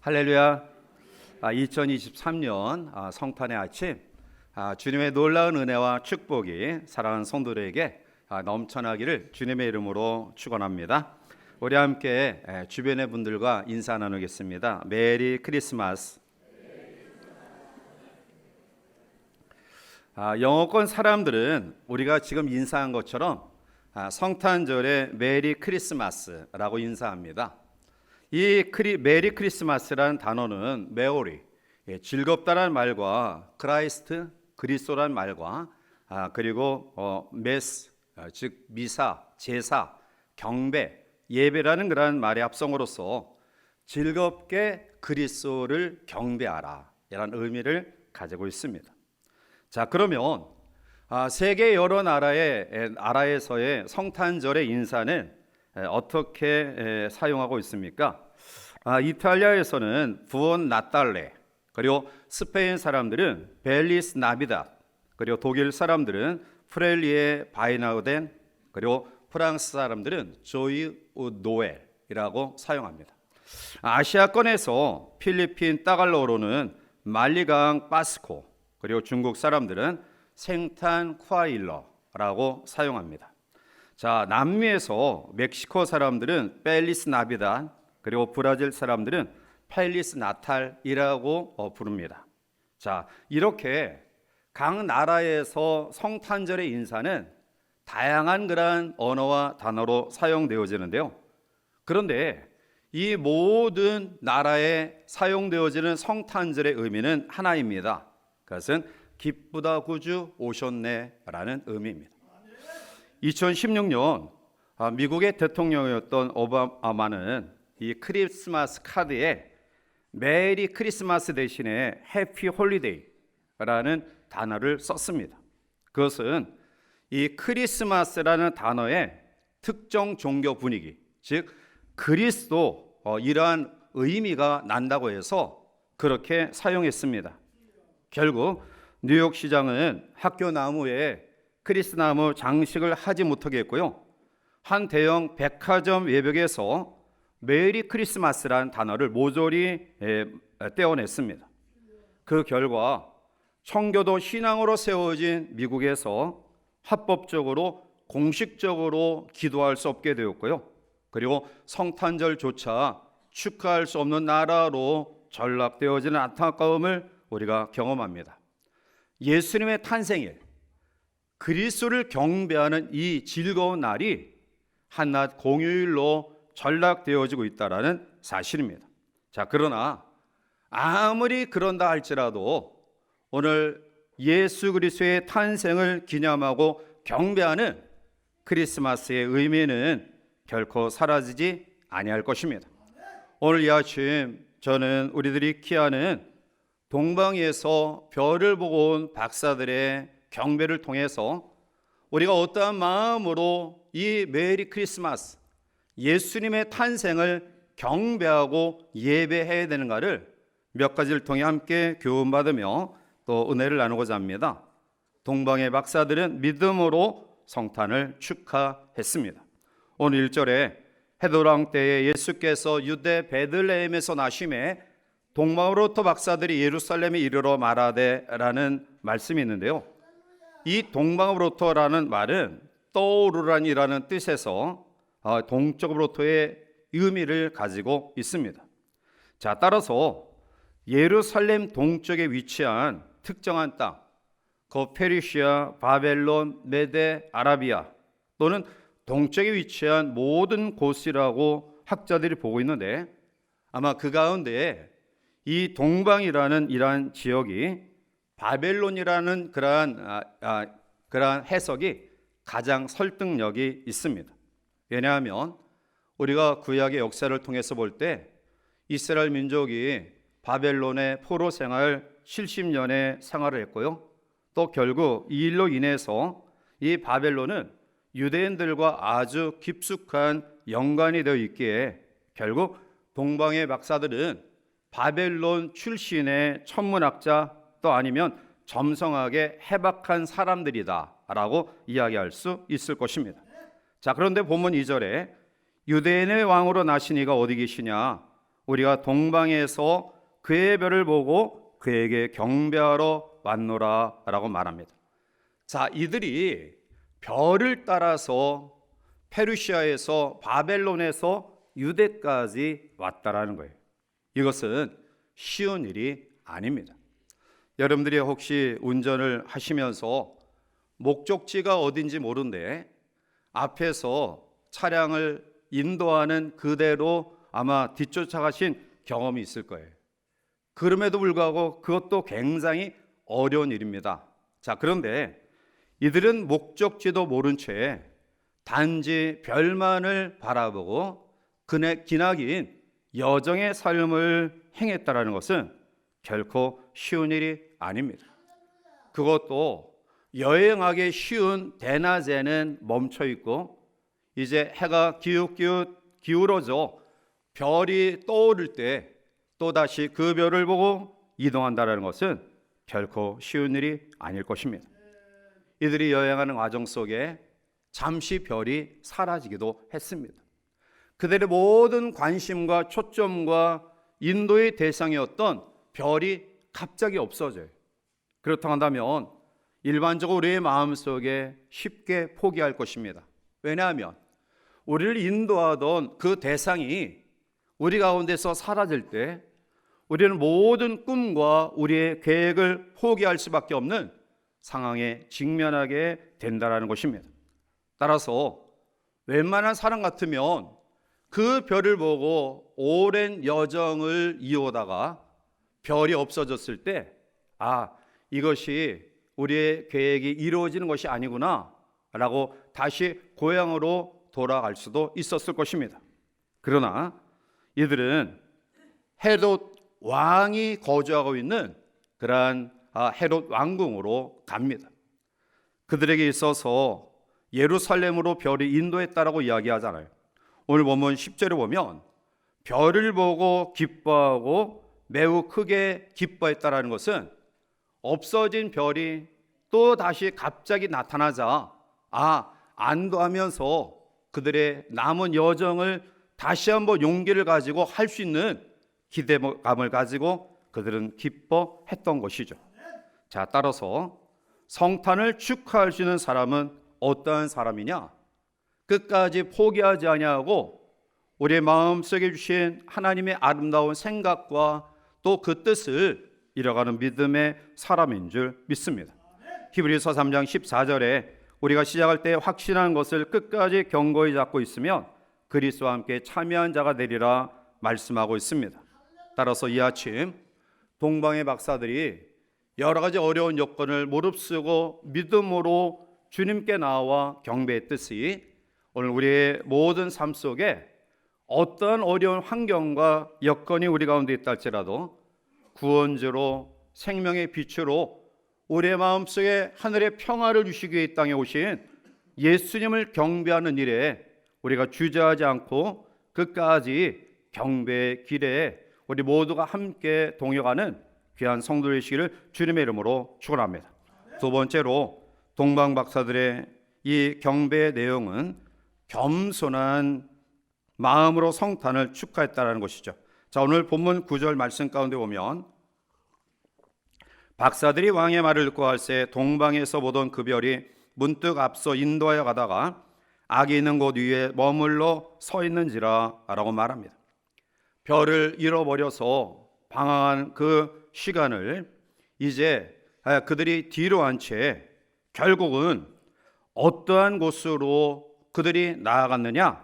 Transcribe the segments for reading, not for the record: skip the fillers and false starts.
할렐루야. 2023년 성탄의 아침, 주님의 놀라운 은혜와 축복이 사랑하는 성도들에게 넘쳐나기를 주님의 이름으로 축원합니다. 우리 함께 주변의 분들과 인사 나누겠습니다. 메리 크리스마스. 영어권 사람들은 우리가 지금 인사한 것처럼 성탄절에 메리 크리스마스라고 인사합니다. 이 메리 크리스마스라는 단어는 메오리, 즐겁다라는 말과 크라이스트, 그리스도라는 말과 그리고 메스, 즉 미사, 제사, 경배, 예배라는 그런 말의 합성어로서 즐겁게 그리스도를 경배하라 이라는 의미를 가지고 있습니다. 자, 그러면 세계 여러 나라에서의 성탄절의 인사는 어떻게 사용하고 있습니까? 이탈리아에서는 부온 나탈레, 그리고 스페인 사람들은 벨리스 나비다, 그리고 독일 사람들은 프렐리에 바이나우덴, 그리고 프랑스 사람들은 조이 노엘이라고 사용합니다. 아시아권에서 필리핀 따갈로로는 말리강 파스코, 그리고 중국 사람들은 생탄 쿠아일러라고 사용합니다. 자, 남미에서 멕시코 사람들은 펠리스 나비다, 그리고 브라질 사람들은 펠리스 나탈이라고 부릅니다. 자, 이렇게 각 나라에서 성탄절의 인사는 다양한 그러한 언어와 단어로 사용되어지는데요. 그런데 이 모든 나라에 사용되어지는 성탄절의 의미는 하나입니다. 그것은 기쁘다 구주 오셨네라는 의미입니다. 2016년 미국의 대통령이었던 오바마는 이 크리스마스 카드에 메리 크리스마스 대신에 해피 홀리데이라는 단어를 썼습니다. 그것은 이 크리스마스라는 단어의 특정 종교 분위기, 즉 그리스도 이러한 의미가 난다고 해서 그렇게 사용했습니다. 결국 뉴욕시장은 학교 나무에 크리스나무 장식을 하지 못하게 했고요. 한 대형 백화점 외벽에서 메리 크리스마스라는 단어를 모조리 떼어냈습니다. 그 결과 청교도 신앙으로 세워진 미국에서 합법적으로 공식적으로 기도할 수 없게 되었고요. 그리고 성탄절조차 축하할 수 없는 나라로 전락되어지는 안타까움을 우리가 경험합니다. 예수님의 탄생일, 그리스도를 경배하는 이 즐거운 날이 한낱 공휴일로 전락되어지고 있다는 사실입니다. 자, 그러나 아무리 그런다 할지라도 오늘 예수 그리스도의 탄생을 기념하고 경배하는 크리스마스의 의미는 결코 사라지지 아니할 것입니다. 오늘 이 아침 저는 우리들이 기하는 동방에서 별을 보고 온 박사들의 경배를 통해서 우리가 어떠한 마음으로 이 메리 크리스마스, 예수님의 탄생을 경배하고 예배해야 되는가를 몇 가지를 통해 함께 교훈받으며 또 은혜를 나누고자 합니다. 동방의 박사들은 믿음으로 성탄을 축하했습니다. 오늘 1절에 헤롯 때에 예수께서 유대 베들레헴에서 나심에 동방으로부터 박사들이 예루살렘에 이르러 말하되라는 말씀이 있는데요. 이 동방으로부터라는 말은 떠오르라니라는 뜻에서 동쪽으로부터의 의미를 가지고 있습니다. 자, 따라서 예루살렘 동쪽에 위치한 특정한 땅, 페르시아, 바벨론, 메데, 아라비아 또는 동쪽에 위치한 모든 곳이라고 학자들이 보고 있는데 아마 그 가운데 이 동방이라는 이러한 지역이 바벨론이라는 그러한 해석이 가장 설득력이 있습니다. 왜냐하면 우리가 구약의 역사를 통해서 볼 때 이스라엘 민족이 바벨론의 포로 생활 70년의 생활을 했고요. 또 결국 이 일로 인해서 이 바벨론은 유대인들과 아주 깊숙한 연관이 되어 있기에 결국 동방의 박사들은 바벨론 출신의 천문학자 또 아니면 점성하게 해박한 사람들이다 라고 이야기할 수 있을 것입니다. 자, 그런데 본문 2절에 유대인의 왕으로 나신 이가 어디 계시냐? 우리가 동방에서 그의 별을 보고 그에게 경배하러 왔노라 라고 말합니다. 자, 이들이 별을 따라서 페르시아에서 바벨론에서 유대까지 왔다라는 거예요. 이것은 쉬운 일이 아닙니다. 여러분들이 혹시 운전을 하시면서 목적지가 어딘지 모르는데 앞에서 차량을 인도하는 그대로 아마 뒤쫓아가신 경험이 있을 거예요. 그럼에도 불구하고 그것도 굉장히 어려운 일입니다. 자, 그런데 이들은 목적지도 모른 채 단지 별만을 바라보고 기나긴 여정의 삶을 행했다라는 것은 결코 쉬운 일이 아닙니다. 그것도 여행하기 쉬운 대낮에는 멈춰 있고 이제 해가 기웃기웃 기울어져 별이 떠오를 때 또다시 그 별을 보고 이동한다는 것은 결코 쉬운 일이 아닐 것입니다. 이들이 여행하는 과정 속에 잠시 별이 사라지기도 했습니다. 그들의 모든 관심과 초점과 인도의 대상이었던 별이 갑자기 없어져요. 그렇다고 한다면 일반적으로 우리의 마음속에 쉽게 포기할 것입니다. 왜냐하면 우리를 인도하던 그 대상이 우리 가운데서 사라질 때 우리는 모든 꿈과 우리의 계획을 포기할 수밖에 없는 상황에 직면하게 된다는 것입니다. 따라서 웬만한 사람 같으면 그 별을 보고 오랜 여정을 이어오다가 별이 없어졌을 때 이것이 우리의 계획이 이루어지는 것이 아니구나 라고 다시 고향으로 돌아갈 수도 있었을 것입니다. 그러나 이들은 헤롯 왕이 거주하고 있는 그러한 헤롯 왕궁으로 갑니다. 그들에게 있어서 예루살렘으로 별이 인도했다라고 이야기하잖아요. 오늘 본문 10절에 보면 별을 보고 기뻐하고 매우 크게 기뻐했다라는 것은 없어진 별이 또 다시 갑자기 나타나자 안도하면서 그들의 남은 여정을 다시 한번 용기를 가지고 할 수 있는 기대감을 가지고 그들은 기뻐했던 것이죠. 자, 따라서 성탄을 축하할 수 있는 사람은 어떠한 사람이냐? 끝까지 포기하지 아니하고 우리의 마음속에 주신 하나님의 아름다운 생각과 또 그 뜻을 이뤄가는 믿음의 사람인 줄 믿습니다. 히브리서 3장 14절에 우리가 시작할 때 확신한 것을 끝까지 견고히 잡고 있으면 그리스도와 함께 참여한 자가 되리라 말씀하고 있습니다. 따라서 이 아침 동방의 박사들이 여러 가지 어려운 여건을 무릅쓰고 믿음으로 주님께 나와 경배했듯이 오늘 우리의 모든 삶 속에 어떠한 어려운 환경과 여건이 우리 가운데 있다 할지라도 구원주로 생명의 빛으로 우리의 마음속에 하늘의 평화를 주시기 위해 이 땅에 오신 예수님을 경배하는 일에 우리가 주저하지 않고 끝까지 경배의 길에 우리 모두가 함께 동역하는 귀한 성도 되시기를 주님의 이름으로 축원합니다. 두 번째로 동방 박사들의 이 경배의 내용은 겸손한 마음으로 성탄을 축하했다는 것이죠. 자, 오늘 본문 9절 말씀 가운데 보면 박사들이 왕의 말을 듣고 할새 동방에서 보던 그 별이 문득 앞서 인도하여 가다가 악이 있는 곳 위에 머물러 서 있는지라 라고 말합니다. 별을 잃어버려서 방황한 그 시간을 이제 그들이 뒤로 한 채 결국은 어떠한 곳으로 그들이 나아갔느냐?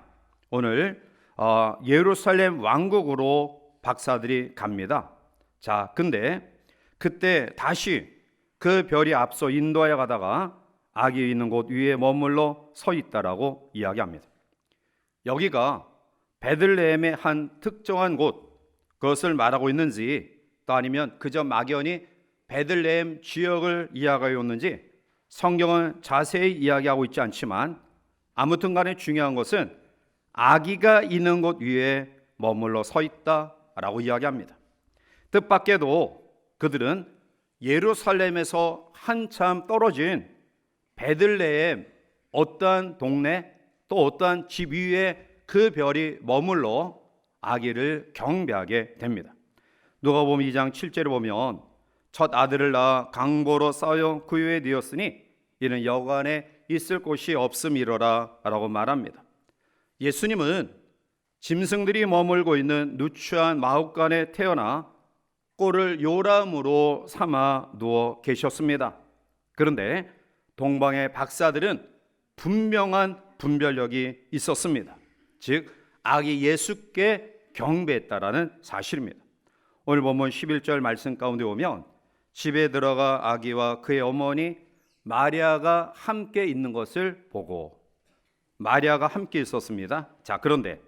오늘 예루살렘 왕국으로 박사들이 갑니다. 자, 근데 그때 다시 그 별이 앞서 인도하여 가다가 악이 있는 곳 위에 머물러 서 있다라고 이야기합니다. 여기가 베들레헴의 한 특정한 곳, 그것을 말하고 있는지 또 아니면 그저 막연히 베들레헴 지역을 이야기하고 있는지 성경은 자세히 이야기하고 있지 않지만 아무튼 간에 중요한 것은 아기가 있는 곳 위에 머물러 서 있다라고 이야기합니다. 뜻밖에도 그들은 예루살렘에서 한참 떨어진 베들레헴 어떠한 동네 또 어떠한 집 위에 그 별이 머물러 아기를 경배하게 됩니다. 누가복음 2장 7절에 보면 첫 아들을 낳아 강보로 싸워 구유에 되었으니 이는 여관에 있을 곳이 없음이로라 라고 말합니다. 예수님은 짐승들이 머물고 있는 누추한 마옥간에 태어나 꼴을 요람으로 삼아 누워 계셨습니다. 그런데 동방의 박사들은 분명한 분별력이 있었습니다. 즉 아기 예수께 경배했다라는 사실입니다. 오늘 본문 11절 말씀 가운데 보면 집에 들어가 아기와 그의 어머니 마리아가 함께 있는 것을 보고, 마리아가 함께 있었습니다. 자, 그런데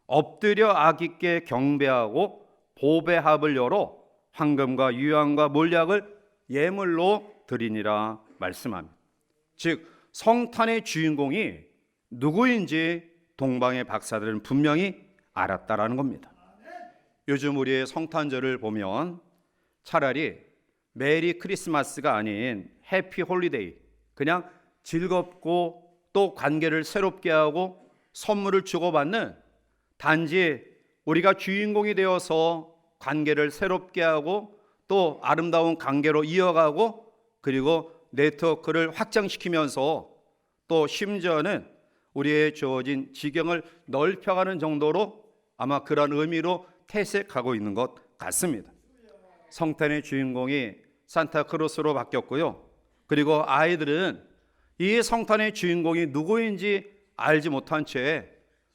엎드려 아기께 경배하고 보배합을 열어 황금과 유향과 몰약을 예물로 드리니라 말씀합니다. 즉 성탄의 주인공이 누구인지 동방의 박사들은 분명히 알았다라는 겁니다. 요즘 우리의 성탄절을 보면 차라리 메리 크리스마스가 아닌 해피 홀리데이, 그냥 즐겁고 또 관계를 새롭게 하고 선물을 주고받는, 단지 우리가 주인공이 되어서 관계를 새롭게 하고 또 아름다운 관계로 이어가고 그리고 네트워크를 확장시키면서 또 심지어는 우리의 주어진 지경을 넓혀가는 정도로 아마 그런 의미로 태색하고 있는 것 같습니다. 성탄의 주인공이 산타크로스로 바뀌었고요. 그리고 아이들은 이 성탄의 주인공이 누구인지 알지 못한 채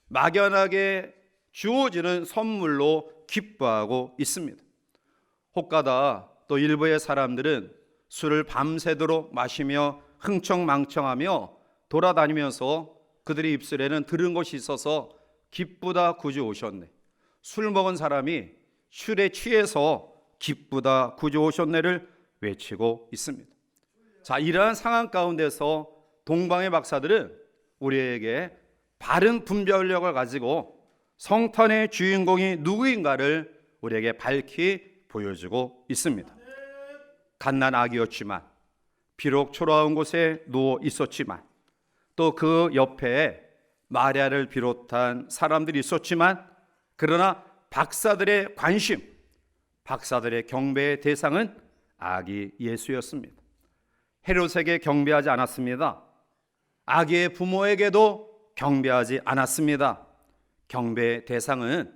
막연하게 주어지는 선물로 기뻐하고 있습니다. 혹가다 또 일부의 사람들은 술을 밤새도록 마시며 흥청망청하며 돌아다니면서 그들의 입술에는 들은 것이 있어서 기쁘다 구주 오셨네, 술 먹은 사람이 술에 취해서 기쁘다 구주 오셨네를 외치고 있습니다. 자, 이러한 상황 가운데서 동방의 박사들은 우리에게 바른 분별력을 가지고 성탄의 주인공이 누구인가를 우리에게 밝히 보여주고 있습니다. 갓난 아기였지만, 비록 초라한 곳에 누워 있었지만, 또 그 옆에 마리아를 비롯한 사람들이 있었지만, 그러나 박사들의 관심, 박사들의 경배의 대상은 아기 예수였습니다. 헤롯에게 경배하지 않았습니다. 아기의 부모에게도 경배하지 않았습니다. 경배의 대상은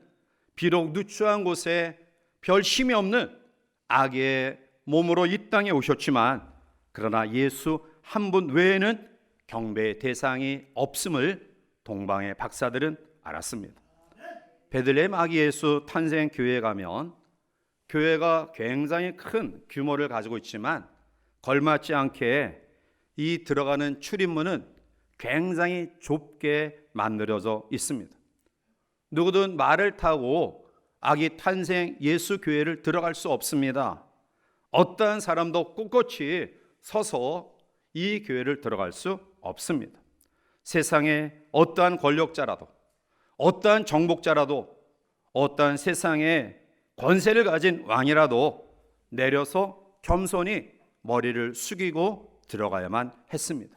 비록 누추한 곳에 별 힘이 없는 아기의 몸으로 이 땅에 오셨지만, 그러나 예수 한 분 외에는 경배의 대상이 없음을 동방의 박사들은 알았습니다. 베들레헴 아기 예수 탄생 교회에 가면 교회가 굉장히 큰 규모를 가지고 있지만 걸맞지 않게 이 들어가는 출입문은 굉장히 좁게 만들어져 있습니다. 누구든 말을 타고 아기 탄생 예수 교회를 들어갈 수 없습니다. 어떠한 사람도 꿋꿋이 서서 이 교회를 들어갈 수 없습니다. 세상에 어떠한 권력자라도, 어떠한 정복자라도, 어떠한 세상에 권세를 가진 왕이라도 내려서 겸손히 머리를 숙이고 들어가야만 했습니다.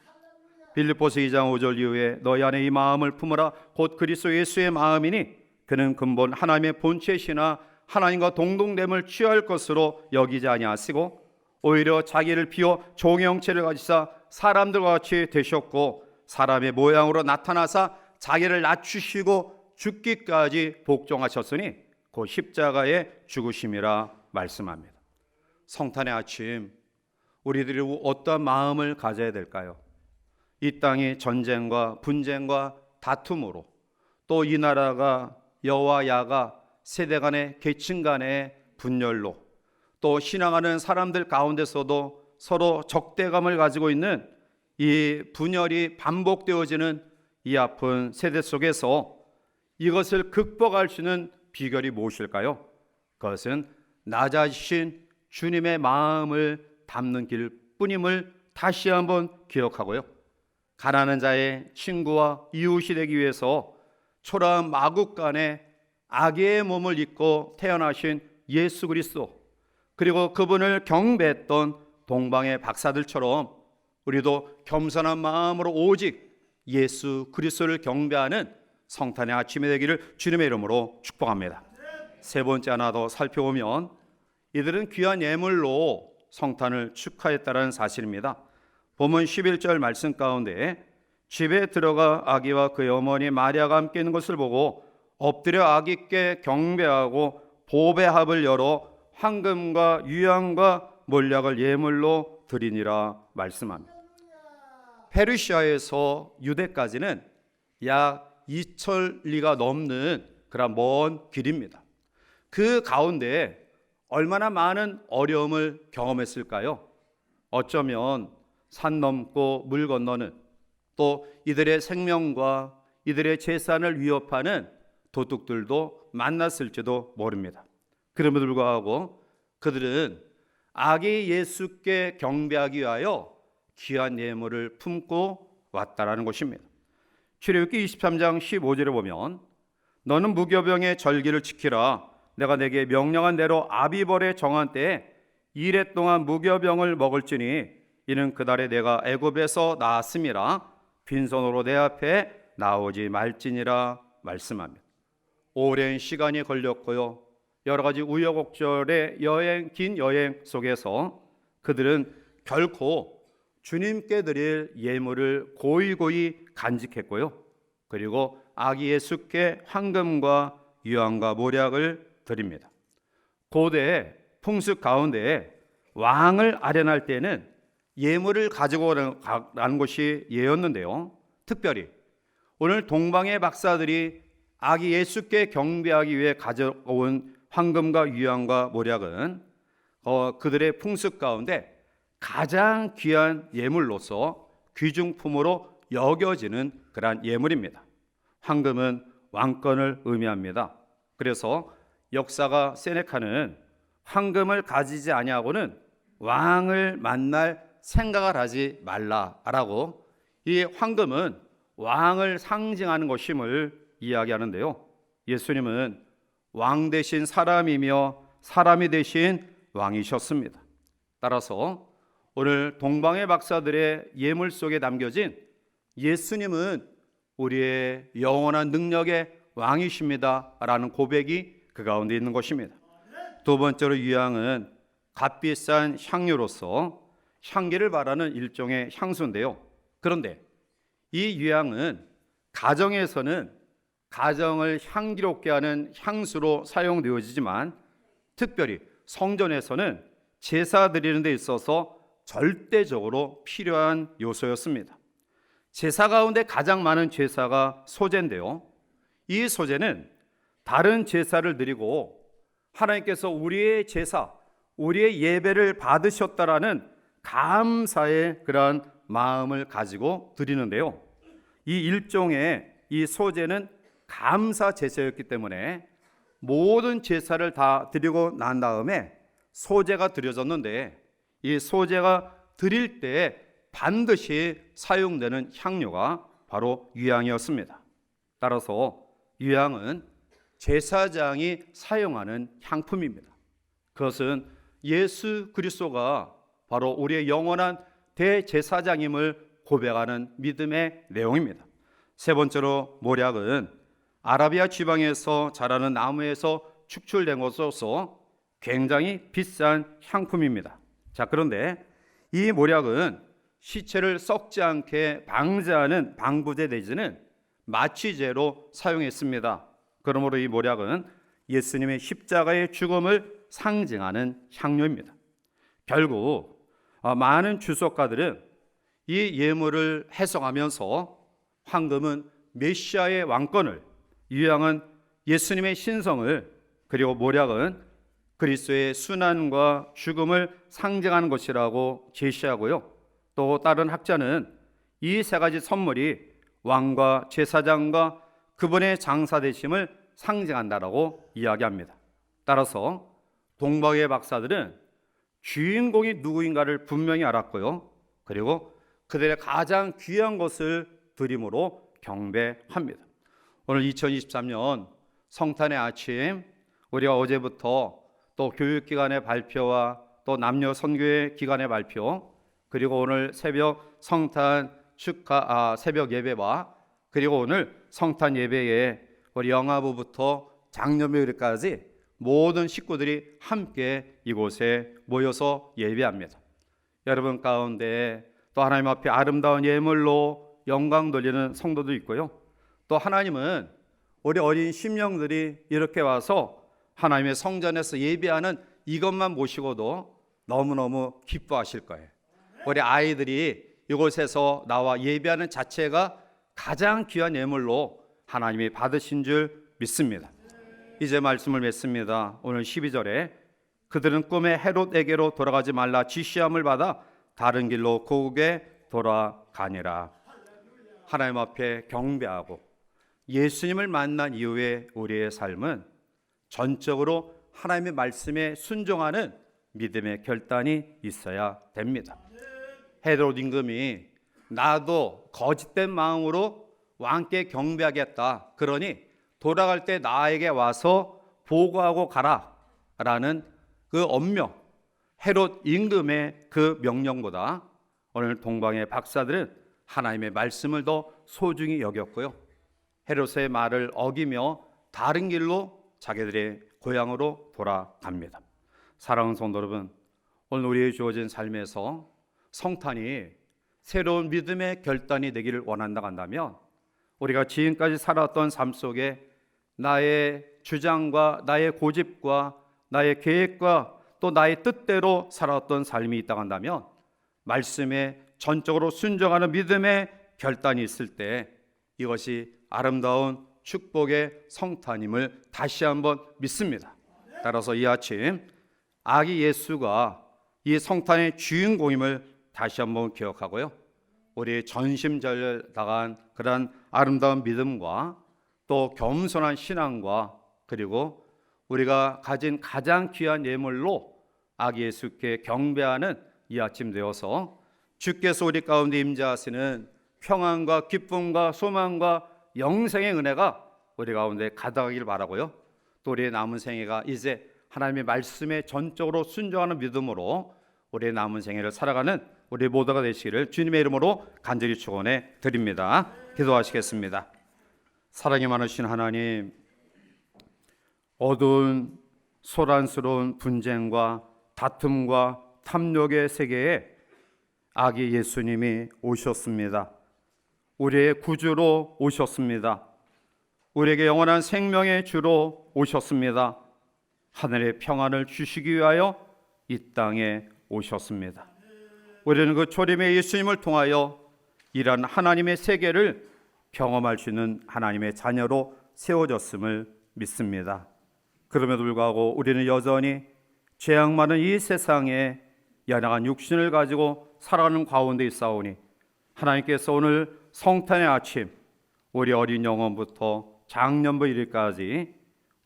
빌립보서 2장 5절 이후에 너희 안에 이 마음을 품으라 곧 그리스도 예수의 마음이니 그는 근본 하나님의 본체시나 하나님과 동등됨을 취할 것으로 여기지 아니하시고 오히려 자기를 비워 종의 형체를 가지사 사람들과 같이 되셨고 사람의 모양으로 나타나사 자기를 낮추시고 죽기까지 복종하셨으니 그 십자가의 죽으심이라 말씀합니다. 성탄의 아침, 우리들이 어떠한 마음을 가져야 될까요? 이 땅이 전쟁과 분쟁과 다툼으로, 또 이 나라가 여와 야가 세대 간의 계층 간의 분열로, 또 신앙하는 사람들 가운데서도 서로 적대감을 가지고 있는 이 분열이 반복되어지는 이 아픈 세대 속에서 이것을 극복할 수 있는 비결이 무엇일까요? 그것은 낮아지신 주님의 마음을 담는 길뿐임을 다시 한번 기억하고요. 가난한 자의 친구와 이웃이 되기 위해서 초라한 마국간에 아기의 몸을 입고 태어나신 예수 그리스도, 그리고 그분을 경배했던 동방의 박사들처럼 우리도 겸손한 마음으로 오직 예수 그리스도를 경배하는 성탄의 아침이 되기를 주님의 이름으로 축복합니다. 세 번째 하나 더 살펴보면 이들은 귀한 예물로 성탄을 축하했다는 사실입니다. 본문 11절 말씀 가운데 집에 들어가 아기와 그의 어머니 마리아가 함께 있는 것을 보고 엎드려 아기께 경배하고 보배합을 열어 황금과 유향과 몰약을 예물로 드리니라 말씀합니다. 페르시아에서 유대까지는 약 2천리가 넘는 그런 먼 길입니다. 그 가운데 얼마나 많은 어려움을 경험했을까요? 어쩌면 산 넘고 물 건너는, 또 이들의 생명과 이들의 재산을 위협하는 도둑들도 만났을지도 모릅니다. 그럼에도 불구하고 그들은 아기 예수께 경배하기 위하여 귀한 예물을 품고 왔다라는 것입니다. 출애굽기 23장 15절에 보면 너는 무교병의 절기를 지키라. 내가 내게 명령한 대로 아비벌의 정한 때에 이레 동안 무교병을 먹을지니 이는 그날에 내가 애굽에서 나았음이라. 빈손으로 내 앞에 나오지 말지니라 말씀합니다. 오랜 시간이 걸렸고요, 여러 가지 우여곡절의 긴 여행 속에서 그들은 결코 주님께 드릴 예물을 고이고이 간직했고요, 그리고 아기 예수께 황금과 유향과 몰약을 드립니다. 고대 풍습 가운데 왕을 아련할 때는 예물을 가지고 가는 것이 예였는데요, 특별히 오늘 동방의 박사들이 아기 예수께 경배하기 위해 가져온 황금과 유향과 몰약은 그들의 풍습 가운데 가장 귀한 예물로서 귀중품으로 여겨지는 그러한 예물입니다. 황금은 왕권을 의미합니다. 그래서 역사가 세네카는 황금을 가지지 아니하고는 왕을 만날 생각을 하지 말라라고, 이 황금은 왕을 상징하는 것임을 이야기하는데요, 예수님은 왕 대신 사람이며 사람이 대신 왕이셨습니다. 따라서 오늘 동방의 박사들의 예물 속에 담겨진 예수님은 우리의 영원한 능력의 왕이십니다 라는 고백이 그 가운데 있는 것입니다. 두 번째로 유향은 값비싼 향료로서 향기를 바라는 일종의 향수인데요, 그런데 이 유향은 가정에서는 가정을 향기롭게 하는 향수로 사용되어지지만 특별히 성전에서는 제사 드리는 데 있어서 절대적으로 필요한 요소였습니다. 제사 가운데 가장 많은 제사가 소제인데요, 이 소제는 다른 제사를 드리고 하나님께서 우리의 제사, 우리의 예배를 받으셨다라는 감사의 그러한 마음을 가지고 드리는데요, 이 일종의 이 소제는 감사 제사였기 때문에 모든 제사를 다 드리고 난 다음에 소제가 드려졌는데, 이 소제가 드릴 때 반드시 사용되는 향료가 바로 유향이었습니다. 따라서 유향은 제사장이 사용하는 향품입니다. 그것은 예수 그리스도가 바로 우리의 영원한 대제사장임을 고백하는 믿음의 내용입니다. 세 번째로 몰약은 아라비아 지방에서 자라는 나무에서 축출된 것으로서 굉장히 비싼 향품입니다. 자, 그런데 이 몰약은 시체를 썩지 않게 방지하는 방부제 내지는 마취제로 사용했습니다. 그러므로 이 몰약은 예수님의 십자가의 죽음을 상징하는 향료입니다. 결국 많은 주석가들은 이 예물을 해석하면서 황금은 메시아의 왕권을, 유향은 예수님의 신성을, 그리고 몰약은 그리스도의 순환과 죽음을 상징하는 것이라고 제시하고요, 또 다른 학자는 이 세 가지 선물이 왕과 제사장과 그분의 장사되심을 상징한다라고 이야기합니다. 따라서 동방의 박사들은 주인공이 누구인가를 분명히 알았고요, 그리고 그들의 가장 귀한 것을 드림으로 경배합니다. 오늘 2023년 성탄의 아침, 우리가 어제부터 또 교육기관의 발표와 또 남녀 선교회 기관의 발표, 그리고 오늘 새벽 성탄 축하 새벽 예배와 그리고 오늘 성탄 예배에 우리 영아부부터 장년배우리까지 모든 식구들이 함께 이곳에 모여서 예배합니다. 여러분 가운데 또 하나님 앞에 아름다운 예물로 영광 돌리는 성도도 있고요. 또 하나님은 우리 어린 심령들이 이렇게 와서 하나님의 성전에서 예배하는 이것만 보시고도 너무너무 기뻐하실 거예요. 우리 아이들이 이곳에서 나와 예배하는 자체가 가장 귀한 예물로 하나님이 받으신 줄 믿습니다. 이제 말씀을 맺습니다. 오늘 12절에 그들은 꿈에 헤롯에게로 돌아가지 말라 지시함을 받아 다른 길로 고국에 돌아가니라. 하나님 앞에 경배하고 예수님을 만난 이후에 우리의 삶은 전적으로 하나님의 말씀에 순종하는 믿음의 결단이 있어야 됩니다. 헤롯 임금이 나도 거짓된 마음으로 왕께 경배하겠다, 그러니 돌아갈 때 나에게 와서 보고하고 가라 라는 그 엄명, 헤롯 임금의 그 명령보다 오늘 동방의 박사들은 하나님의 말씀을 더 소중히 여겼고요, 헤롯의 말을 어기며 다른 길로 자기들의 고향으로 돌아갑니다. 사랑하는 성도 여러분, 오늘 우리의 주어진 삶에서 성탄이 새로운 믿음의 결단이 되기를 원한다고 한다면 우리가 지금까지 살았던 삶 속에 나의 주장과 나의 고집과 나의 계획과 또 나의 뜻대로 살았던 삶이 있다고 한다면 말씀에 전적으로 순종하는 믿음의 결단이 있을 때 이것이 아름다운 축복의 성탄임을 다시 한번 믿습니다. 따라서 이 아침 아기 예수가 이 성탄의 주인공임을 다시 한번 기억하고요, 우리 전심전력당한 그런 아름다운 믿음과 또 겸손한 신앙과 그리고 우리가 가진 가장 귀한 예물로 아기 예수께 경배하는 이 아침 되어서 주께서 우리 가운데 임재하시는 평안과 기쁨과 소망과 영생의 은혜가 우리 가운데 가득하길 바라고요, 또 우리의 남은 생애가 이제 하나님의 말씀에 전적으로 순종하는 믿음으로 우리의 남은 생애를 살아가는 우리 모두가 되시기를 주님의 이름으로 간절히 축원해 드립니다. 기도하시겠습니다. 사랑이 많으신 하나님, 어두운 소란스러운 분쟁과 다툼과 탐욕의 세계에 아기 예수님이 오셨습니다. 우리의 구주로 오셨습니다. 우리에게 영원한 생명의 주로 오셨습니다. 하늘의 평안을 주시기 위하여 이 땅에 오셨습니다. 우리는 그 초림의 예수님을 통하여 이러한 하나님의 세계를 경험할 수 있는 하나님의 자녀로 세워졌음을 믿습니다. 그럼에도 불구하고 우리는 여전히 죄악 많은 이 세상에 연약한 육신을 가지고 살아가는 가운데 있사오니 하나님께서 오늘 성탄의 아침 우리 어린 영혼부터 장년부 이르기까지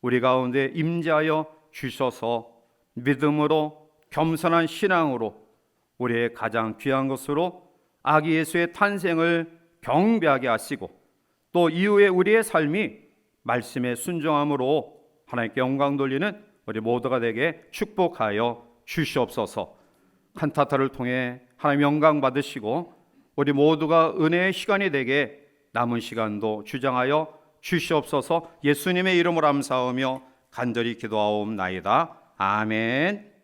우리 가운데 임재하여 주셔서 믿음으로 겸손한 신앙으로 우리의 가장 귀한 것으로 아기 예수의 탄생을 경배하게 하시고 또 이후에 우리의 삶이 말씀에 순종함으로 하나님께 영광 돌리는 우리 모두가 되게 축복하여 주시옵소서. 칸타타를 통해 하나님 영광 받으시고 우리 모두가 은혜의 시간이 되게 남은 시간도 주장하여 주시옵소서. 예수님의 이름으로 감사하며 간절히 기도하옵나이다. 아멘.